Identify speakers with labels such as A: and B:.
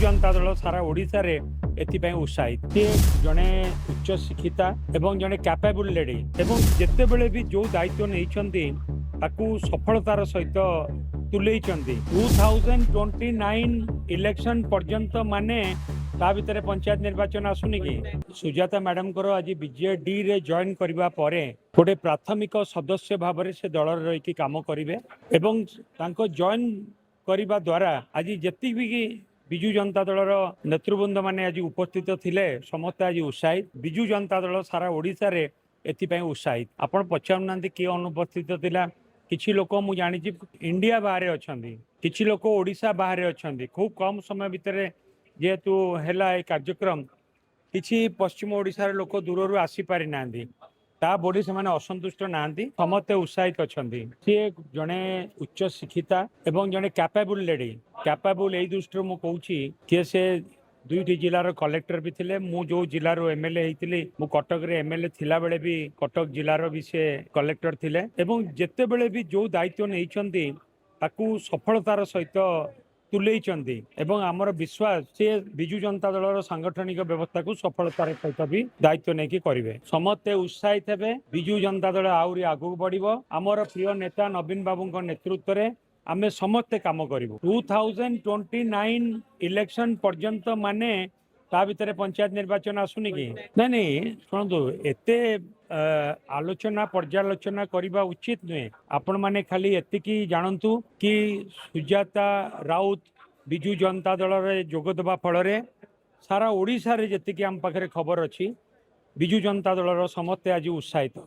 A: जनता दल सारा ओडिशा रे एथिपाई उत्साहित सी जड़े उच्च शिक्षिता एवं जड़े कैपेबल लेडी एवं जिते बड़े भी जो दायित्व नहीं सफलतार सहित तुले 2029 इलेक्शन पर्यंत माने ता भीतर पंचायत निर्वाचन आसुनी कि सुजाता मैडम को आज बीजेडी रे जॉइन करबा परे गोटे प्राथमिक सदस्य भाव में से दल रही काम करेंगे एवं तांको जॉइन करबा द्वारा आज जेती भी विजु जनता दलर नेतृवृंद माने आज उपस्थित थिले समस्त आज उत्साहित विजु जनता दल सारा ओडिशा रे एथिपाई उत्साहित आपण पचारुना किए अनुपस्थित थिला किछि लोक मु जानी इंडिया बाहर अच्छा किछि लोक ओडिशा बाहर अच्छा खूब कम समय भितर जेहेतु हैला ए कार्यक्रम किछि पश्चिम ओडिशा रे लोक दूर आसी पारि नांदी ता बोली से माने असंतुष्ट नांदी समस्त उत्साहित अछंदी सी जने उच्च शिक्षिता एवं जने कैपेबल लेडी कैपेबल एई दृष्टि मु कहूची कि से दुईटी जिलार कलेक्टर भी थिले मु जो जिलार एमएलए हेतिली मु कटक रे एमएलए थिला बेले भी कटक जिलार भी से कलेक्टर थिले एवं जेते बेले भी जो दायित्व नहीं ताकू सफलतार सहित तुले एवं आमर विश्वास से विजु जनता दल सांगठनिक व्यवस्था को सफलतार सहित भी दायित्व नहीं करेंगे समस्ते उत्साहित हेबे विजु जनता दल आउरी आगू बढ़िबो आमर प्रिय नेता नवीन बाबू नेतृत्व में आमे समस्ते काम करूँ 2029 इलेक्शन पर्यंत माने ता भीतर पंचायत निर्वाचन आसुनी कि नहीं शुणु एते आलोचना पर्यालोचना करने उचित नुहे आपण माने खाली एतिकी जानतु कि सुजाता राउत विजु जनता दल रे जोग देबा फल सारा ओडिशा रे जेतिकी आम पाखरे खबर अछि विजु जनता दल समस्ते आज उत्साहित।